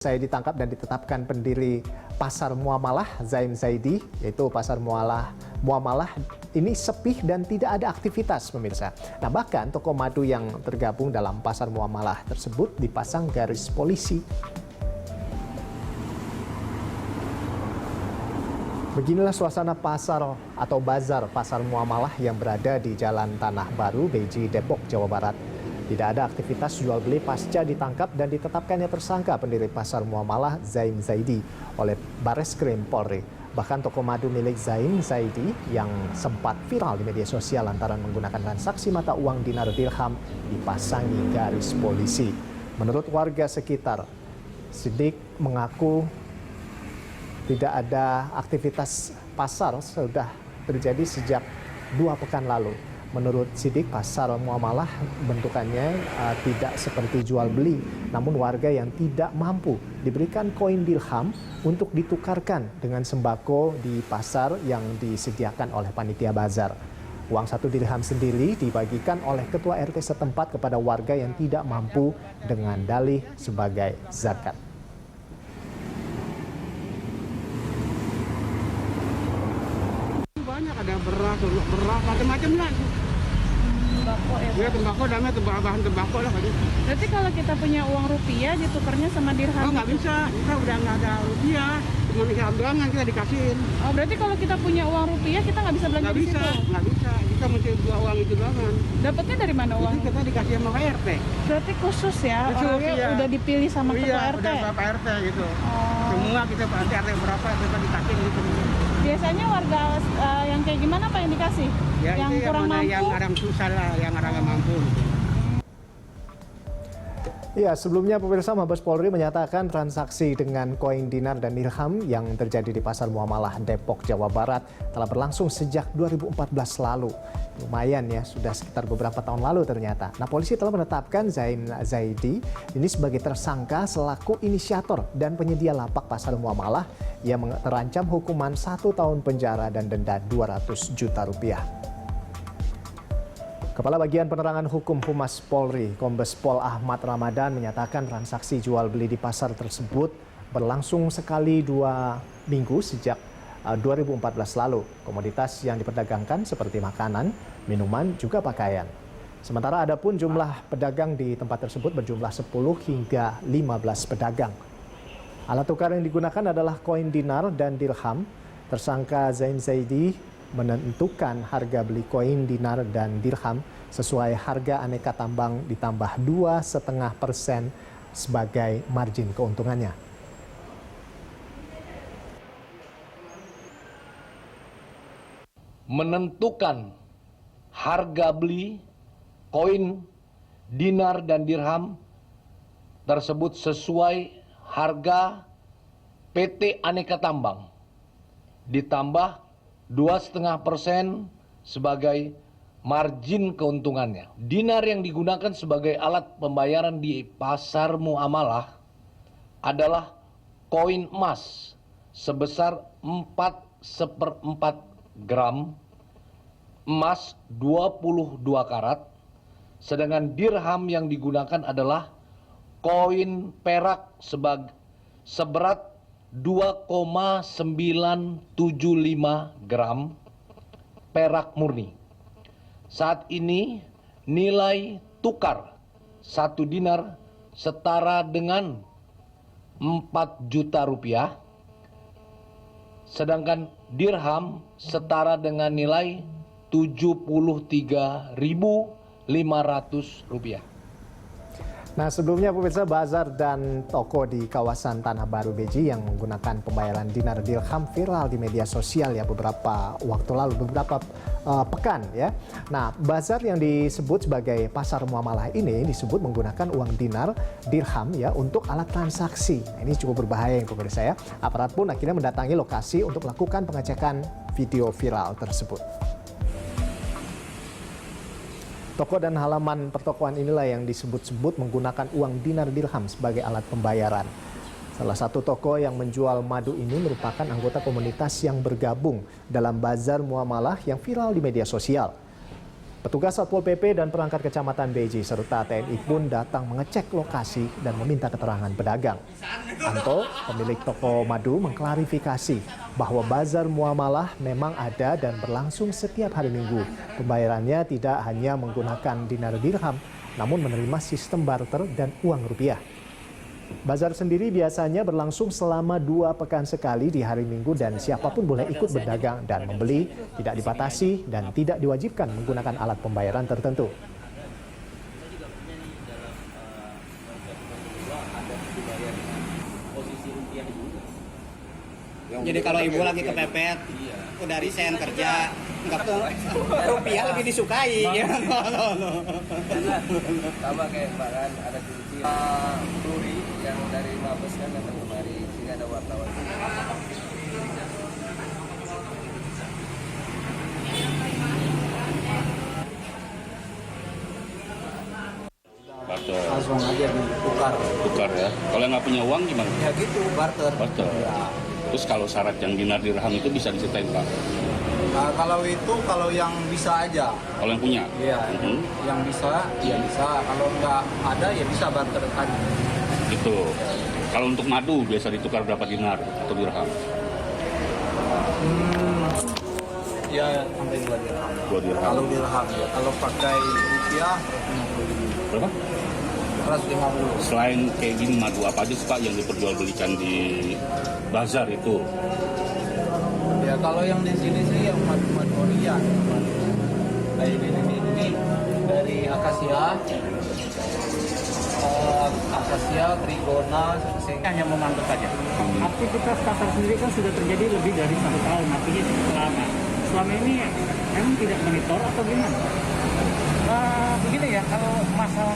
Saya ditangkap dan ditetapkan pendiri Pasar Muamalah Zaim Zaidi, yaitu Pasar Muamalah ini sepi dan tidak ada aktivitas, pemirsa. Nah, bahkan toko madu yang tergabung dalam Pasar Muamalah tersebut dipasang garis polisi. Beginilah suasana pasar atau bazar Pasar Muamalah yang berada di Jalan Tanah Baru, Beji, Depok, Jawa Barat. Tidak ada aktivitas jual beli pasca ditangkap dan ditetapkannya tersangka pendiri Pasar Muamalah Zaim Zaidi oleh Bareskrim Polri. Bahkan toko madu milik Zaim Zaidi yang sempat viral di media sosial lantaran menggunakan transaksi mata uang dinar dirham dipasangi garis polisi. Menurut warga sekitar, Sidik mengaku tidak ada aktivitas pasar sudah terjadi sejak 2 pekan lalu. Menurut Sidik, Pasar Muamalah bentukannya tidak seperti jual beli, namun warga yang tidak mampu diberikan koin dirham untuk ditukarkan dengan sembako di pasar yang disediakan oleh panitia bazar. Uang 1 dirham sendiri dibagikan oleh ketua RT setempat kepada warga yang tidak mampu dengan dalih sebagai zakat. Banyak, ada beras, macam-macam lah. Tembakau ya? Ya, tembakau, bahan tembakau lah. Berarti kalau kita punya uang rupiah ditukarnya sama dirham? Oh, nggak bisa. Kita udah nggak ada rupiah. Cuma dirham doang kita dikasihin. Oh, berarti kalau kita punya uang rupiah kita nggak bisa belanja di situ? Nggak bisa. Kita mesti buat uang itu doang. Dapatnya dari mana uang? Itu kita dikasih sama RT. Berarti khusus ya? Khusus, orangnya iya. udah dipilih sama ketua RT? Udah Bapak RT gitu. Oh. Semua kita nanti RT berapa kita dikasih gitu. Biasanya warga yang kayak gimana Pak yang dikasih? Ya, yang itu kurang mampu? yang orang susah lah, yang orang nggak mampu. Gitu. Ya, sebelumnya pemirsa, Mabes Polri menyatakan transaksi dengan koin dinar dan dirham yang terjadi di Pasar Muamalah Depok, Jawa Barat telah berlangsung sejak 2014 lalu. Lumayan ya, sudah sekitar beberapa tahun lalu ternyata. Nah, polisi telah menetapkan Zaim Zaidi ini sebagai tersangka selaku inisiator dan penyedia lapak Pasar Muamalah yang terancam hukuman 1 tahun penjara dan denda 200 juta rupiah. Kepala Bagian Penerangan Hukum Humas Polri, Kombes Pol Ahmad Ramadan menyatakan transaksi jual beli di pasar tersebut berlangsung sekali 2 minggu sejak 2014 lalu. Komoditas yang diperdagangkan seperti makanan, minuman, juga pakaian. Sementara ada pun jumlah pedagang di tempat tersebut berjumlah 10 hingga 15 pedagang. Alat tukar yang digunakan adalah koin dinar dan dirham. Tersangka Zaim Zaidi menentukan harga beli koin dinar dan dirham sesuai harga aneka tambang ditambah 2,5% sebagai margin keuntungannya. Menentukan harga beli koin dinar dan dirham tersebut sesuai harga PT Aneka Tambang ditambah 2,5% sebagai margin keuntungannya. Dinar yang digunakan sebagai alat pembayaran di Pasar Muamalah adalah koin emas sebesar 4/4 gram, emas 22 karat, sedangkan dirham yang digunakan adalah koin perak seberat 2,975 gram perak murni. Saat ini nilai tukar 1 dinar setara dengan 4 juta rupiah, sedangkan dirham setara dengan nilai 73.500 rupiah. Nah, sebelumnya pemirsa, bazar dan toko di kawasan Tanah Baru Beji yang menggunakan pembayaran dinar dirham viral di media sosial ya beberapa waktu lalu, beberapa pekan ya. Nah, bazar yang disebut sebagai Pasar Muamalah ini disebut menggunakan uang dinar dirham ya untuk alat transaksi. Nah, ini cukup berbahaya ya pemirsa ya. Aparat pun akhirnya mendatangi lokasi untuk melakukan pengecekan video viral tersebut. Toko dan halaman pertokoan inilah yang disebut-sebut menggunakan uang dinar dirham sebagai alat pembayaran. Salah satu toko yang menjual madu ini merupakan anggota komunitas yang bergabung dalam bazar muamalah yang viral di media sosial. Petugas Satpol PP dan perangkat kecamatan Beji serta TNI pun datang mengecek lokasi dan meminta keterangan pedagang. Anto, pemilik toko madu, mengklarifikasi bahwa bazar muamalah memang ada dan berlangsung setiap hari Minggu. Pembayarannya tidak hanya menggunakan dinar dirham, namun menerima sistem barter dan uang rupiah. Bazar sendiri biasanya berlangsung selama 2 pekan sekali di hari Minggu dan siapapun boleh ikut berdagang dan membeli, tidak dibatasi dan tidak diwajibkan menggunakan alat pembayaran tertentu. Jadi kalau ibu lagi kepepet, udah resign kerja, nggak tuh rupiah lebih disukai. Sama kayak Mbak kan, ada kunci Turi yang dari Mabes kan datang kemari, sehingga ada wartawan. Barter. Langsung aja ditukar. Tukar ya. Kalau nggak punya uang gimana? Ya gitu, barter. Barter. Terus kalau syarat yang dinar dirham itu bisa diceritain Pak? Nah, kalau yang bisa aja. Kalau yang punya? Iya, yang bisa, ya bisa. Kalau nggak ada, ya bisa barter tadi. Gitu. Kalau untuk madu biasa ditukar berapa dinar atau dirham? Ya sampai 2 dirham. 2 dirham. Kalau dirham ya. Kalau pakai rupiah 150. Berapa? 150. Selain kayak gini madu apa aja sih Pak yang diperjualbelikan di bazar itu? Ya kalau yang di sini sih yang madu-madu Orian. Kayak ini dari akasia, trigona, Hanya memantau saja. Aktivitas pasar sendiri kan sudah terjadi lebih dari 1 tahun, artinya cukup lama. Selama ini memang tidak monitor atau gimana? Begini ya, kalau masalah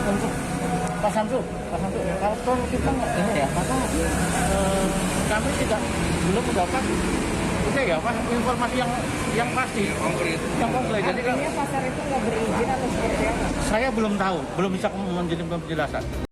untuk pasar tuh kalau kita ini ya, karena kami belum mendapat ya informasi yang pasti, yang konkret. Jadi Artinya pasar itu nggak berizin atau seperti apa? saya belum tahu, belum bisa menjadi penjelasan.